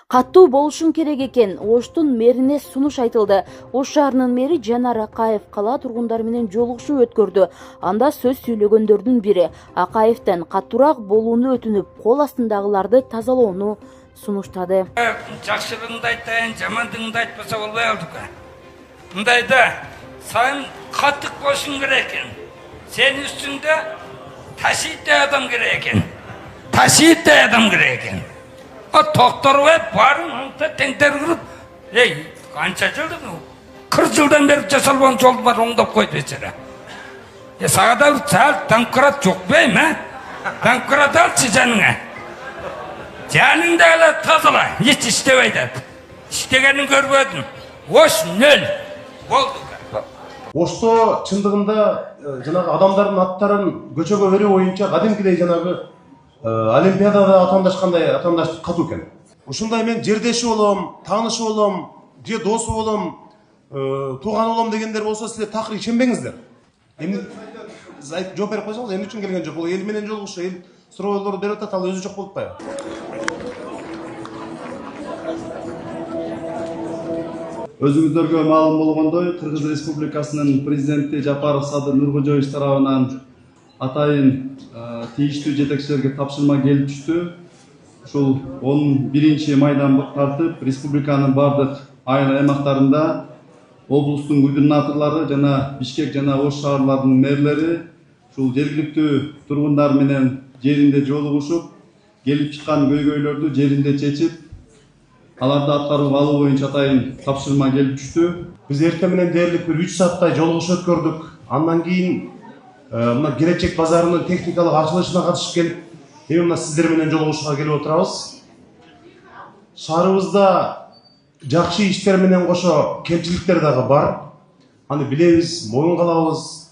Катуу болушун керек экен. Оштун мэрине сунуш айтылды. Ош шаарынын мэри Жанар Акаев кала тургундары менен жолугушуу өткөрдү. Анда сөз сүйлөгөндөрдүн бири Акаевден катуураак болууну өтүнүп, кол астындагыларды тазалоону сунуштады. Жакшылыгыңды айтайын, жамандыгыңды айтпаса болбой калдык. Мындайда сен катык болушуң керек экен. Сенин үстүңдө ташийтай адам керек экен. Ташийтай адам керек экен. Токторбай барын аңта теңтергирип, канча жылдык? 40 жылдан бери жасалган жол бар, оңдоп койду бечара. Сага да бир сал танкырат жок бейм, танкырат алчы жаныңа. Жаныңды эле тазала, эч иштебей да. Иштегенин көрбөдүм. Ош нөл болду. Ошто чындыгында жанагы адамдардын аттарын көчөгө берүү боюнча кадимкидей жанагы олимпиадада атамдашкандай атамдаштык катуу экен. Ушундай мен жердеши болом, таанышы болом, же досу болом, тууган болом дегендер болсо силер такыр ишенбеңиздер. Эмне жооп берип койсоңуз, эмне үчүн келген жок? Бул эл менен жолугушу, эл суроолорду берип атат, ал өзү жок болуп атпайбы? Өзүңүздөргө маалым болгондой, Кыргыз Республикасынын президенти Жапаров Садыр Нуркожоевич тарабынан атайын тийиштүү жетекчилерге тапшырма келип түштү. Ушул 11 майдан тартып, республиканын бардык айыл аймактарында облустун губернаторлору жана Бишкек жана Ош шаарларынын мэрлери ушул жергиликтүү тургундар менен жеринде жолугушуп, келип чыккан көйгөйлөрдү жеринде чечип, аларды аткарууга алуу боюнча атайын тапшырма келип түштү. Биз эртең менен дээрлик бир 3 сааттай жолугуш өткөрдүк. Андан кийин мына Келечек базарынын техникалык ачылышына катышып келип, эми мына сиздер менен жолугушууга келип отурабыз. Шаарыбызда жакшы иштер менен кошо кемчиликтер дагы бар. Аны билебиз, моюнга алабыз.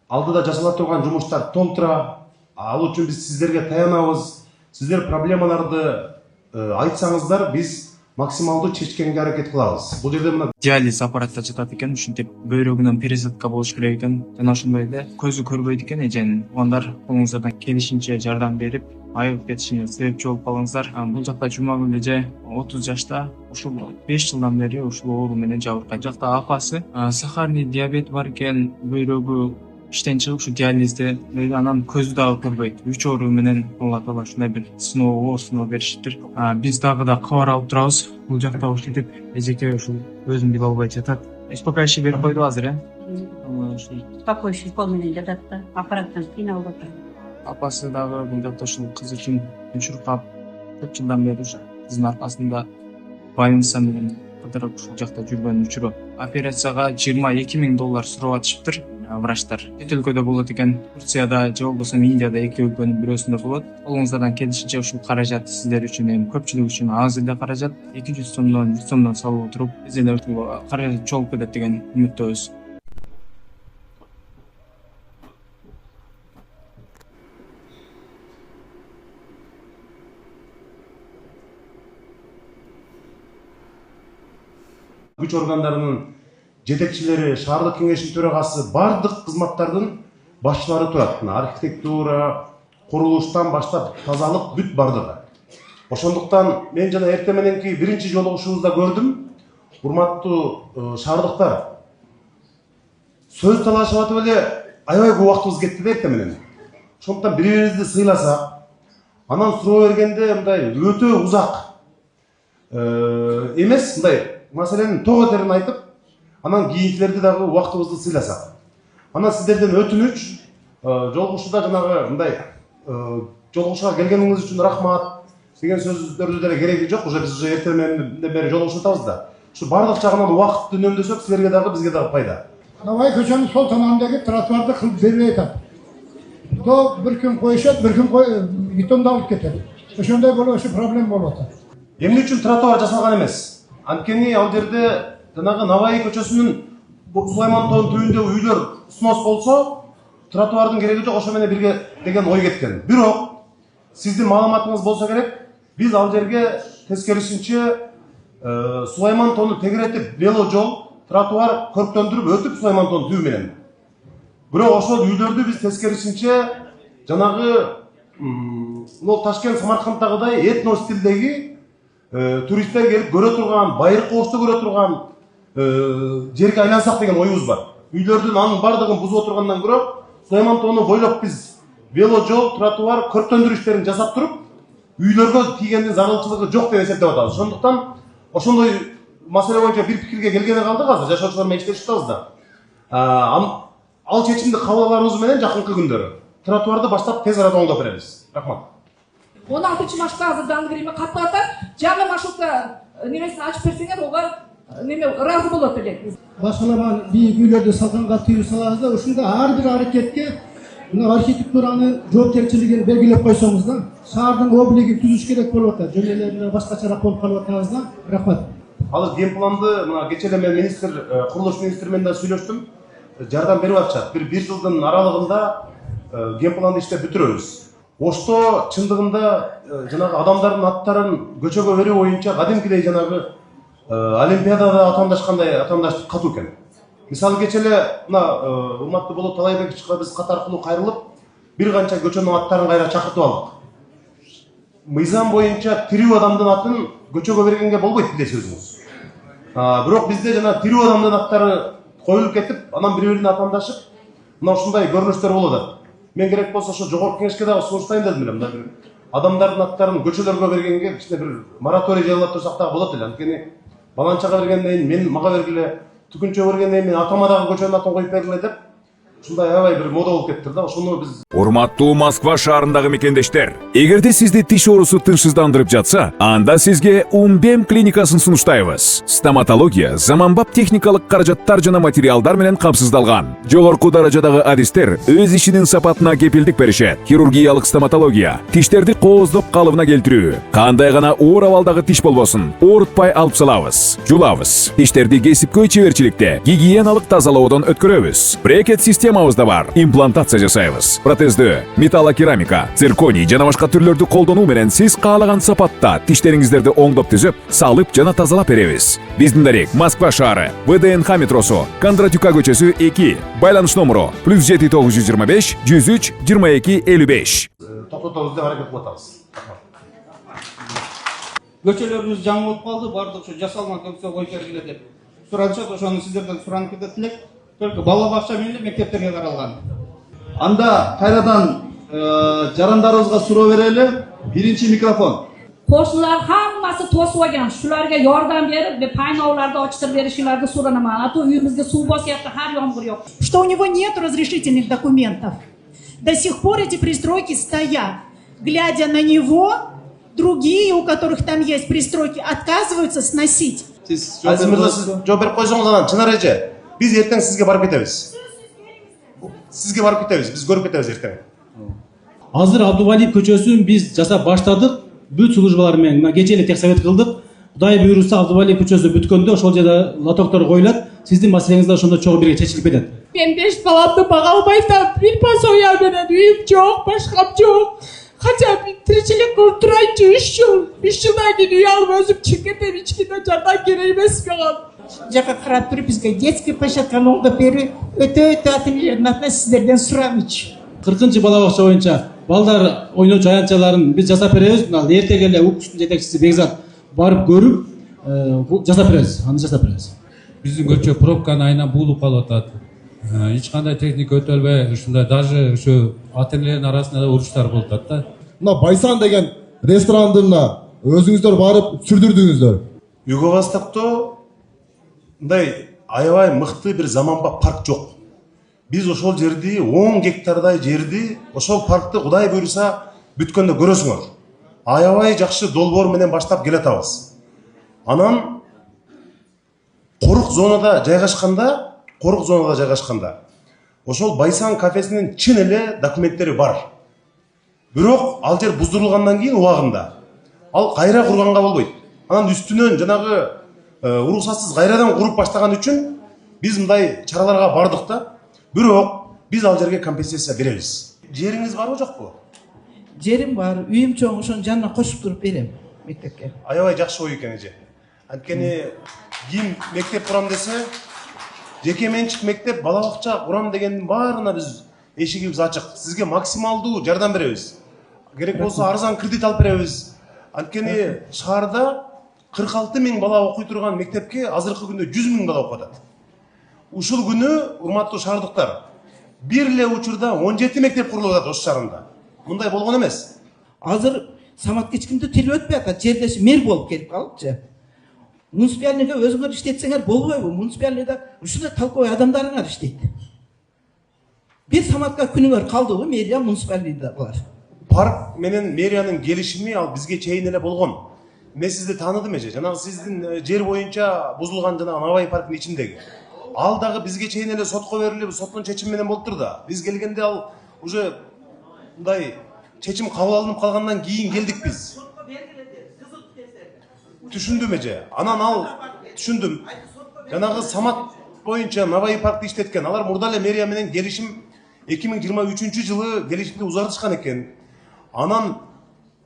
Алдыда жасала турган жумуштар толтура. Ал үчүн биз сиздерге таянабыз. Сиздер проблемаларды айтсаңыздар, биз максималдуу чечкенге аракет кылабыз. Бул жерде мына диализ аппаратта жатат экен, ушинтип бөйрөгүнөн пересадка болуш керек экен. Жана ошондой эле көзү көрбөйт экен эженин. Оңдар колуңуздардан келишинче жардам берип, айыгып кетишине себепчи болуп калыңыздар. Бул жакта Жумагүл эже 30 жашта, ушул 5 жылдан бери ушул оору менен жабыркайт. Жакта апасы сахарный диабет бар экен, бөйрөгү иштен чыгып ушу диализде, анан көзү дагы көрбөйт. 3 оору менен Алла таала ушундай бир сыноо беришиптир. Биз дагы да кабар алып турабыз. Бул жакта ушинтип эжеке ушул өзүн биле албай жатат. Успокаивающий берип койду азыр, Успокоивающий укол менен жатат да, аппараттан кыйналып атат. Апасы дагы бул жакта ушул кыз үчүн чуркап, 4 жылдан бери ушу кыздын аркасында больница менен кыдырып ушул жакта жүргөн учуру. Операцияга $22,000 сурап атышыптыр. Врачтар чет өлкөдө болот экен, Турцияда же болбосо Индияда, эки өлкөнүн бирөөсүндө болот. Колуңуздардан келишинче ушул каражат сиздер үчүн, эми көпчүлүк үчүн аз эле каражат, 200 сомдон 100 сомдон салып отуруп, биз эле ушул каражат чогулуп кетет деген үмүттөбүз. Күч органдарынын жетекчилери, шаардык кеңештин төрагасы, бардык кызматтардын башчылары турат. Архитектура, курулуштан баштап тазалык бүт бардыгы. Ошондуктан мен жана эртең мененки биринчи жолугушуубузда көрдүм, урматтуу шаардыктар, сөз талашып атып эле аябай көп убактыбыз кетти да эртең менен. Ошондуктан бири-бирибизди сыйласак, анан суроо бергенде мындай өтө узак эмес, мындай маселенин тоо этерин айтып, анан кийинкилерди дагы убактыбызды сыйласак. Анан сиздерден өтүнүч, жолугушууда жанагы мындай жолугушууга келгениңиз үчүн рахмат деген сөздөрдү деле кереги жок. Уже биз эртең менен бери жолугушуп атабыз да. Ушу бардык жагынан убакытты үнөмдөсөк, силерге дагы бизге дагы пайда. Навай көчөнүн сол тамагындагы тротуарды кылып бербей атат. То бир күн коюшат, бир күн бетонду алып кетет. Ошондой болуп, ошо проблема болуп атат. Эмне үчүн тротуар жасалган эмес? Анткени ал жерде жанагы Навай көчөсүнүн Сулаймантоонун түбүндөгү үйлөр снос болсо, тротуардын кереги жок, ошо менен бирге деген ой кеткен. Бирок сиздин маалыматыңыз болсо керек, биз ал жерге тескерисинче Сулаймантоону тегеретип, вело жол, тротуар көрктөндүрүп өтүп Сулаймантоонун түбү менен. Бирок ошол үйлөрдү биз тескерисинче жанагы Ташкент Самаркандтагыдай этно стилдеги туристтер келип көрө турган, байыркы кошто көрө турган жерге айлансак деген оюбуз бар. Үйлөрдүн анын бардыгын бузуп отургандан көрө Сулайман тоону бойлоп биз вело жол, тротуар, көрктөндүрүү иштерин жасап туруп, үйлөргө тийгендин зарылчылыгы жок деп эсептеп атабыз. Ошондуктан ошондой маселе боюнча бир пикирге келгени калдык азыр, жашоочулар менен иштешип атабыз да. Ал чечимди кабыл аларыбыз менен жакынкы күндөрү тротуарды баштап тез арада оңдоп беребиз. Рахмат. 16 маршрутка азырданып берейме каттап жаңы маршрутка немесин ачып берсеңер ого неме ыраазы болот элек. Башкаларга бийик үйлөрдү салганга тыюу салабыз да, ушунда ар бир аракетке мына архитектуранын жоопкерчилигин белгилеп койсоңуз да, шаардын облигин түзүш керек болуп атат. Жөн эле башкачараак болуп калып атабыз да. Рахмат. Ал ген планды мына кечээ эле мен курулуш министри менен да сүйлөштүм. Жардам берип атышат. Бир жылдын аралыгында ген планды иштеп бүтүрөбүз. Ошто чындыгында жанагы адамдардын аттарын көчөгө берүү боюнча кадимкидей жанагы олимпиадада атамдашкандай атамдаштык катуу экен. Мисалы кечээ эле мына урматтуу Болот Талайбековичке биз кат аркылуу кайрылып, бир канча көчөнүн аттарын кайра чакыртып алдык. Мыйзам боюнча тирүү адамдын атын көчөгө бергенге болбойт билесиз өзүңүз. Бирок бизде жана тирүү адамдын аттары коюлуп кетип, анан бири-бирине атамдашып, мына ушундай көрүнүштөр болуп атат. Мен керек болсо ошо жогорку кеңешке дагы сунуштайм дедим эле. Мында бир адамдардын аттарын көчөлөргө бергенге кичине бир мораторий жарыялап турсак дагы болот эле. Анткени баланчага бергенден кийин мен мага бергиле, түкүнчө бергенден кийин мен атама дагы көчөнүн атын коюп бергиле деп ушундай аябай бир мода болуп кетти да. Ошону биз Урматтуу Москва шаарындагы мекендештер, эгерде сизди тиш оорусу тынчсыздандырып жатса, анда сизге Умбем клиникасын сунуштайбыз. Стоматология заманбап техникалык каражаттар жана материалдар менен камсыздалган. Жогорку даражадагы адистер өз ишинин сапатына кепилдик беришет. Хирургиялык стоматология, тиштерди кооздоп калыбына келтирүү, кандай гана оор абалдагы тиш болбосун, оорутпай алып салабыз. Жулабыз. Тиштерди кесипкөй чеберчиликте, гигиеналык тазалоодон өткөрөбүз. Брекет системабыз да бар. Имплантация жасайбыз. Протездөө, металлокерамика, цирконий жана башка түрлөрдү колдонуу менен сиз каалаган сапатта тиштериңиздерди оңдоп түзөп, салып жана тазалап беребиз. Биздин дарек Москва шаары, ВДНХ метросу, Кондратюка көчөсү 2, байланыш номеру +7 925 103 22 55. токтотобуз деп аракет кылып атабыз. Көчөлөрүбүз жаңы болуп калды, бардык ушу жасалма көксө коюп бергиле деп суранышат. Ошону сиздерден суранып кетет элек. Только бала бакча менен мектептерге каралган. Анда кайрадан жарандарыбызга суроо берели. Биринчи микрофон. Qo'shnilar hammasi to'sib olgan. Shularga yordam berib, paynovlarni ochtirib berishinglarni so'ranaman. A to uyimizga suv bosyapti, har yomg'ir yo'q. Что у него нет разрешительных документов. До сих пор эти пристройки стоят. Глядя на него, другие, у которых там есть пристройки, отказываются сносить. Азиз мырза, сиз жооп берип койсоңуз анан Чынар эже, биз эртең сизге барып кетебиз. Сизге барып кетебиз, биз көрүп кетебиз эртең. Азыр Абдувалиев көчөсүн биз жасап баштадык. Бүт службалар менен мына кечээ эле техсовет кылдык. Кудай буйруса Абдувалиев көчөсү бүткөндө ошол жерде лотоктор коюлат. Сиздин маселеңиз да ошондо чогуу бирге чечилип кетет. Men 5 balamni baga olmaysan. Bir pasoya bilan uyim yo'q, boshqam yo'q. Qachon tirikchilik qilib turaychi 3 yil. 3 yildan keyin uy olib o'zim chiqib ketib, hech kimdan jardam kerak emas menga. Жака карап туруп бизге детский площадканы оңдоп берүү өтө атымлерин сиздерден сурамычы. 40 бала бакча боюнча балдар ойночу аянтчаларын биз жасап беребиз. Мына эртеге эле УКСтун жетекчиси Бекзат барып көрүп жасап беребиз. Аны жасап беребиз. Биздин көчө пробканы айынан буулуп калып атат. Эч кандай техника өтөлбөй, ушундай даже ушу ата-энелердин арасында да уруштар болуп атат да. Мына Байсан деген ресторандына өзүңүздөр барып сүрдүрдүңүздөр. Юго-Востокто мындай аябай мыкты бир заманбап парк жок. Биз ошол жерди 10 гектардай жерди, ошол паркты Кудай буйруса бүткөндө көрөсүңөр. Аябай жакшы долбоор менен баштап келатабыз. Анан корук зонада жайгашканда, ошол Байсан кафесинин чын эле документтери бар. Бирок ал жер буздурулгандан кийин убагында ал кайра курганга болбойт. Анан үстүнөн жанагы уруксатсыз кайрадан куруп баштаган үчүн биз мындай чараларга бардык да. Бирок биз ал жерге компенсация беребиз. Жериңиз барбы жокпу? Жерим бар, үйүм чоң, ошонун жанына кошуп туруп берем мектепке. Аябай жакшы ой экен эже. Анткени ким мектеп курам десе, жеке менчик мектеп, бала бакча курам дегендин баарына биз эшигибиз ачык. Сизге максималдуу жардам беребиз. Керек болсо арзан кредит алып беребиз. Анткени шаарда 46 000 бала окуй турган мектепке азыркы күндө 100 000 бала окуп атат. Ушул күнү, урматтуу шаардыктар, бир эле учурда 17 мектеп курулуп атат Ош шаарында. Мындай болгон эмес. Азыр Самат кечкинде тил өтпөй атат, жердеш мэр болуп келип калыпчы. Муниципалныйга өзүңөр иштетсеңер болбойбу? Муниципалныйда ушундай толковый адамдарыңар иштейт. Бир Саматка күнүңөр калдыбы мэрия муниципалныйда бар? Парк менен мэриянын келишими ал бизге чейин эле болгон. Мен сизди тааныдым эже. Жанагы сиздин жер боюнча бузулган жанагы Набай парктын ичиндеги. Ал дагы бизге чейин эле сотко берилип, соттун чечими менен болуптур да. Биз келгенде ал уже мындай чечим кабыл алынып калгандан кийин келдик биз. Түшүндүм эже. Анан ал түшүндүм. Жанагы Самат боюнча Набай паркты иштеткен. Алар мурда эле мэрия менен келишим 2023-жылы келишимди узартышкан экен. Анан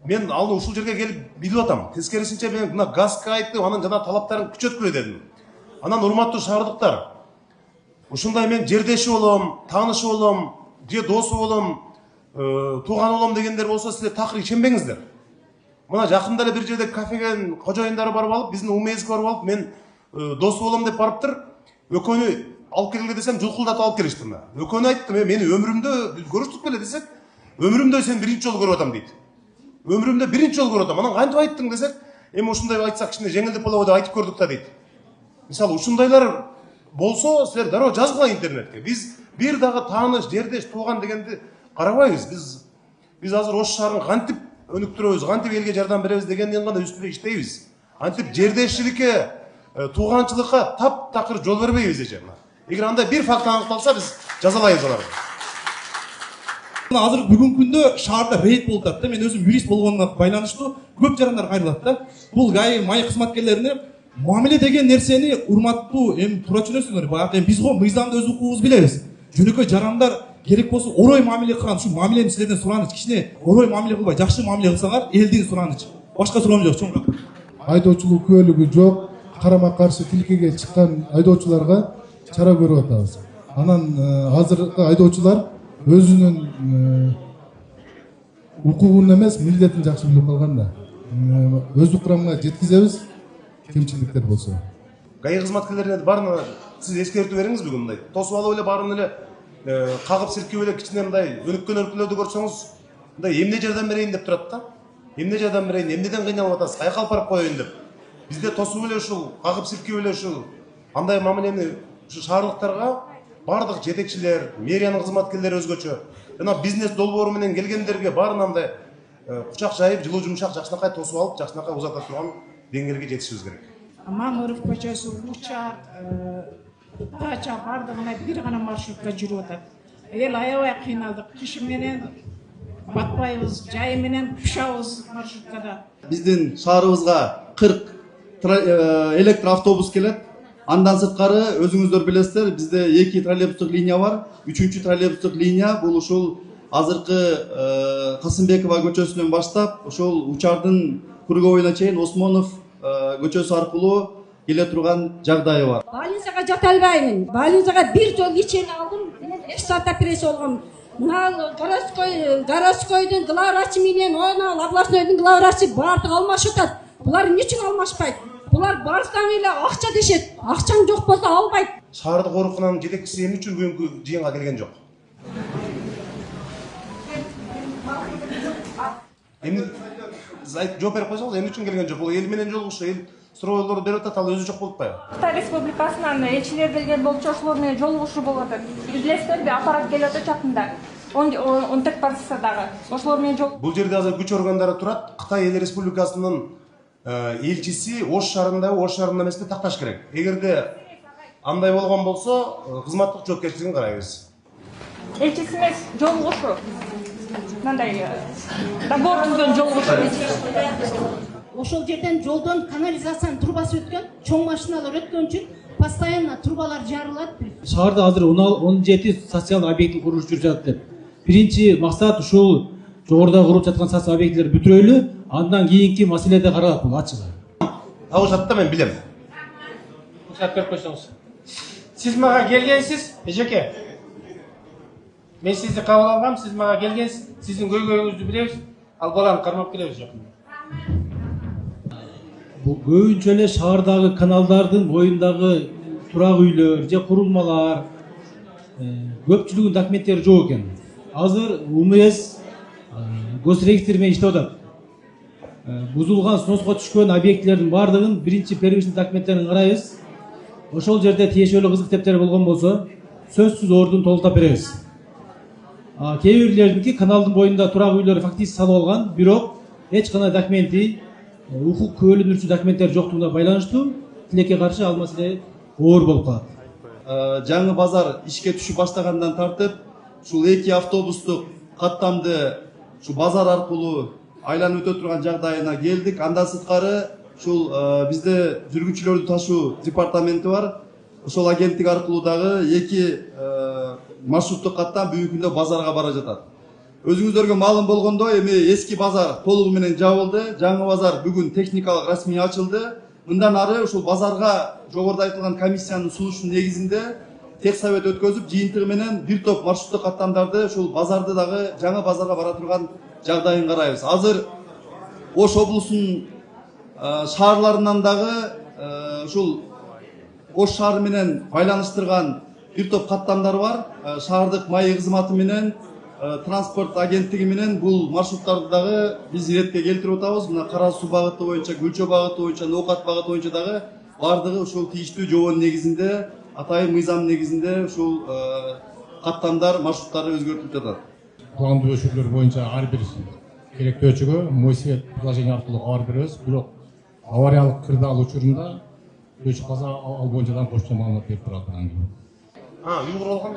мен ал ушул жерге келип билип атам. Тескерисинче мен мына газга айтып, анын жана талаптарын күчөткүлө дедим. Анан урматтуу шаардыктар, ушундай мен жердеши болом, таанышы болом, же досу болом, тууган болом дегендер болсо силер такыр ишенбеңиздер. Мына жакында эле бир жерде кафеге кожоюндары барып алып, биздин умезге барып алып, мен дос болом деп барыптыр. Экөөнү алып келге десем, жулкулдатып алып келишти мына. Экөөнү айтты, мени өмүрүмдө көрүштүк беле десек, өмүрүмдө сен биринчи жолу көрүп атам дейт. Өмүрүмдө биринчи жолу көрүп атам. Анан кантип айттың десек, эми ушундай айтсак кичине жеңилдеп болобу деп айтып көрдүк да дейт. Мисалы ушундайлар болсо, силер дароо жазгыла интернетке. Биз бир дагы тааныш, жердеш, тууган дегенди карабайбыз. Биз азыр Ош шаарын кантип өнүктүрөбүз, кантип элге жардам беребиз дегенден гана үстүндө иштейбиз. Антип жердешчиликке, тууганчылыкка таптакыр жол бербейбиз эже. Эгер андай бир факт аныкталса, биз жазалайбыз аларды. Азыр бүгүнкү күндө шаарда рейд болуп атат да. Мен өзүм юрист болгонуна байланыштуу көп жарандар кайрылат да. Бул ГАИ май кызматкерлерине мамиле деген нерсени урматтуу эми туура түшүнөсүңөр. Баягы биз го мыйзамды өз укугубуз билебиз. Жөнөкөй жарандар керек болсо орой мамиле кылган, ушу мамилени силерден сураныч. Кичине орой мамиле кылбай, жакшы мамиле кылсаңар, элдин сураныч. Башка суроом жок, чоң. Айдоочулук күбөлүгү жок, карама каршы тилкеге чыккан айдоочуларга чара көрүп атабыз. Анан азыркы айдоочулар өзүнүн укугун эмес, милдетин жакшы билип калган да. Өз укурамга жеткизебиз, кемчиликтер болсо. ГАИ кызматкерлерине баарына сиз эскертүү бериңиз бүгүн мындай. Тосуп алып эле баарын эле кагып силкеп эле кичине мындай өнүккөн өлкөлөрдү көрсөңүз, мындай эмне жардам берейин деп турат да. Эмне жардам берейин, эмнеден кыйналып атасыз, каяка алып барып коеюн деп. Бизде тосуп эле ушул, кагып силкеп эле ушул андай мамилени ушу шаардыктарга бардык жетекчилер, мэриянын кызматкерлери өзгөчө. Жана бизнес долбоору менен келгендерге баарынан кучак жайып, жылуу жумшак жакшынакай тосуп алып, жакшынакай узата турган деңгээлге жетишибиз керек. Мамыров көчөсү, Учак, Дача бардыгына бир гана маршрутка жүрүп атат. Эл аябай кыйналдык. Кышы менен батпайбыз, жайы менен пушабыз маршруткада. Биздин шаарыбызга 40 электроавтобус келет. Андан сырткары өзүңүздөр билесиздер, бизде 2 троллейбустук линия бар. 3-чү троллейбустук линия бул ушул азыркы Касымбекова көчөсүнөн баштап, ошол Учардын Курговойуна чейин Осмонов көчөсү аркылуу келе турган жагдайы бар. Больницага жата албаймын. Больницага бир жол лечение алдым. Мен 2 саат операция болгом. Мына городскойдун главврачы менен областнойдун главврачы баардыгы алмашып атат. Булар эмне үчүн алмашпайт? Булар барсаң эле акча дешет. Акчаң жок болсо албайт. Шаардык оорукананын жетекчиси эмне үчүн бүгүнкү жыйынга келген жок? Жооп берип койсоңуз, эмне үчүн келген жок? Бул эл менен жолугушуу, эл суроолорду берип атат, ал өзү жок болуп атпайбы? Кытай Республикасынан элчилер келген болчу, ошолор менен жолугушуу болуп атат. Билесиздерби, аппарат келип атат жакында. 14 позициядагы. Ошолор менен жол. Бул жерде азыр күч органдары турат. Кытай эл республикасынын элчиси Ош шаарында эмес деп такташ керек. Эгерде андай болгон болсо, кызматтык жоопкерчилигин карайбыз. Элчиси эмес, жолугушуу. Мындай договор түзгөн жолугушуу. Ошол жерден жолдон канализациянын трубасы өткөн, чоң машиналар өткөн үчүн постоянно трубалар жарылат. Шаарда азыр 17 социалдык объект куруш жүрүп жатат деп. Биринчи максат ушул жогоруда куруп жаткан социалдык объектлерди бүтүрөйлү, андан кийинки маселеде каралат бул ачыгы. Табышат да мен билем. Рұқсат беріп қойсаңыз. Сіз мага келгенсіз, эжеке. Мен сізді қабыл алғам, сіз мага келгенсіз, сіздің көйгөйүңүздү билебиз, ал баланы кармап келебиз жакында. көбүнчө эле шаардагы каналдардын боюндагы турак үйлөр же курулмалар көпчүлүгүнүн документтери жок экен. Азыр УМС госрегистр менен иштеп атат. Бузулган сноско түшкөн объектилердин баардыгын биринчи первичный документтерин карайбыз. Ошол жерде тиешелүү кызык тептер болгон болсо, сөзсүз ордун толуктап беребиз. Кээ бирлериники каналдын боюнда турак үйлөр фактически салып алган, бирок эч кандай документи, укук көөлүндүрүүчү документтер жоктугуна байланыштуу тилекке каршы ал маселе оор болуп калат. Жаңы базар ишке түшүп баштагандан тартып, ушул 2 автобустук каттамды ушул базар аркылуу айланып өтө турган жагдайына келдик. Андан сырткары ушул бизде жүргүнчүлөрдү ташуу департаменти бар. Ошол агенттик аркылуу дагы 2 маршруттук каттам бүгүнкү күндө базарга бара жатат. Өзүңүздөргө маалым болгондой, эми эски базар толугу менен жабылды. Жаңы базар бүгүн техникалык расмий ачылды. Мындан ары ушул базарга жогоруда айтылган комиссиянын сунушунун негизинде техсовет өткөзүп, жыйынтыгы менен бир топ маршруттук каттамдарды ушул базарды дагы жаңы базарга бара турган жагдайын карайбыз. Азыр Ош облусунун шаарларынан дагы ушул Ош шаары менен байланыштырган бир топ каттамдар бар. Шаардык майы кызматы менен транспорт агенттиги менен бул маршруттарды дагы биз иретке келтирип атабыз. Мына Кара суу багыты боюнча, Гүлчө багыты боюнча, Ноокат багыты боюнча дагы бардыгы ушул тийиштүү жобонун негизинде, атайын мыйзам негизинде ушул каттамдар, маршруттары өзгөртүлүп жатат. Планды өчүрлөр боюнча ар бир керектүү өчүгө мой свет приложение аркылуу кабар беребиз. Бирок авариялык кырдаал учурунда өч каза ал боюнча да кошумча маалымат берип турат. Уйгур болгон.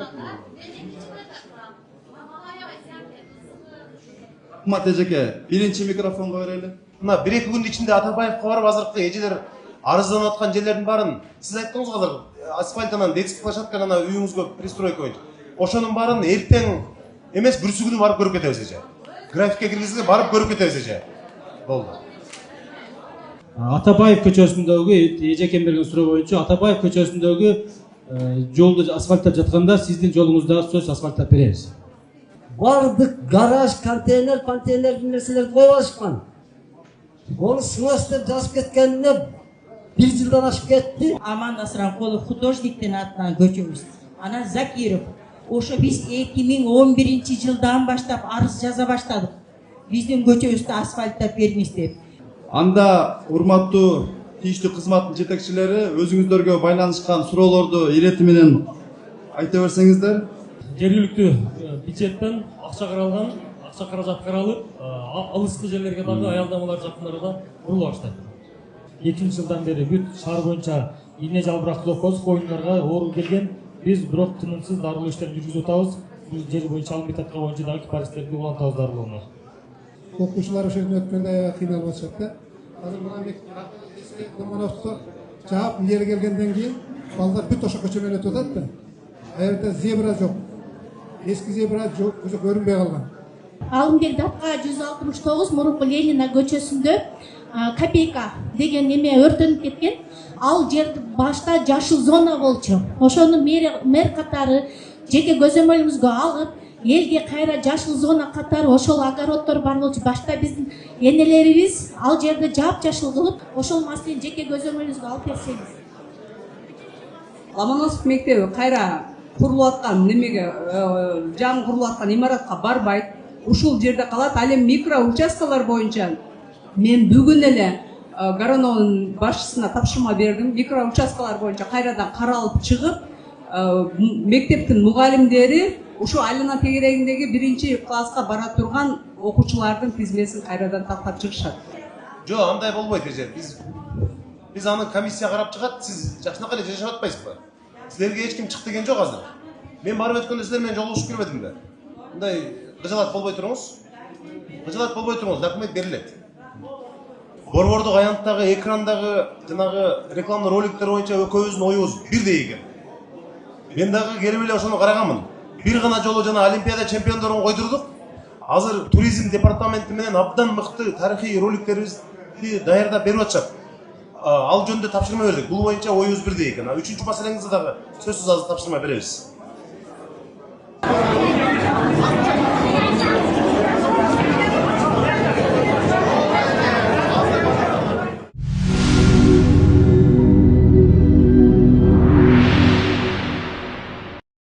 Кымбат эжеке, биринчи микрофонго берели. Мына 1-2 күндүн ичинде Атабаевка барып азыркы эжелер арызданып аткан жерлердин баарын сиз айттыңыз го азыр. Асфальтынан детский площадкадан үйүңүзгө пристройка боюнча. Ошонун баарын эртең эмес бүрсү күнү барып көрүп кетебиз эже. Графикке киргизип барып көрүп кетебиз эже. Болду. Атабаев көчөсүндөгү эжекем берген суроо боюнча Атабаев көчөсүндөгү жолду асфальттап жатканда сиздин жолуңузда сөз асфальттап беребиз. Бардык гараж, контейнер нерселерди коюп алышкан. Onu снос деп жазып кеткенине 1 жылдан ашып кетти. Аман Асранкулов художниктин атынан көчөбүз. Анан Закиров. Ошо биз 2011 жылдан баштап арыз жаза баштадык. Биздин көчөбүздү асфальттап бериңиз деп. Анда урматтуу тийиштүү кызматтын жетекчилери өзүңүздөргө байланышкан суроолорду ирети менен айта берсеңиздер. Жергиликтүү бюджеттен акча каралган, акча каражат каралып, алыскы жерлерге дагы аялдамалар жакындарда курулуп баштады. 2 жылдан бери бүт шаар боюнча ийне жалбырак блокпост коюндарга оору келген. Биз бирок тынымсыз дарылоо иштерин жүргүзүп атабыз. Бул жер боюнча алым методко боюнча дагы кипаристтерди улантабыз дарылоону. Окуучулар ошол жерден өткөндө аябай кыйналып атышат да. Азыр мына Ломоновдо жаап эл келгенден кийин балдар бүт ошо көчө менен өтүп атат да. Аябай зебра жок. Eski zebra көзө көрүнбөй калган. Алымбек Дапка 169 мурунку Ленина көчөсүндө Копейка деген неме өртөнүп кеткен. Ал жер башта жашыл зона болчу. Ошону мэр катары жеке көзөмөлүбүзгө алып, элге кайра жашыл зона катары ошол огороддор бар болчу. Башта биздин энелерибиз ал жерди жапжашыл кылып, ошол маселени жеке көзөмөлүбүзгө алып берсеңиз. Ломоносов мектеби кайра курулуп аткан немеге жаңы курулуп аткан имаратка барбайт. Ушул жерде калат. Ал эми микро участкалар боюнча мен бүгүн эле Гарановдун башчысына тапшырма бердим. Микро участкалар боюнча кайрадан каралып чыгып, мектептин мугалимдери ушу айлана тегерегиндеги 1-класска бара турган окуучулардын тизмесин кайрадан тактап чыгышат. Жок, андай болбойт эже. Биз аны комиссия карап чыгат. Сиз жакшынакай эле жашап атпайсызбы? Силерге эч ким чык деген жок азыр. Мен барып өткөндө силер менен жолугушуп көрбөдүмбү? Мындай кыжалат болбой туруңуз. Кыжалат болбой туруңуз, документ берилет. Борбордук аянттагы экрандагы жанагы рекламдуу роликтер боюнча экөөбүздүн оюбуз бирдей экен. Мен дагы келип эле ошону караганмын. Бир гана жолу жана Олимпиада чемпиондорун койдурдук. Азыр туризм департаменти менен абдан мыкты тарыхый роликтерибизди даярдап берип атышат. Ал жөнүндө тапшырма бердик. Бул боюнча оюбуз бирдей экен. Үчүнчү маселеңизди дагы сөзсүз азыр тапшырма беребиз.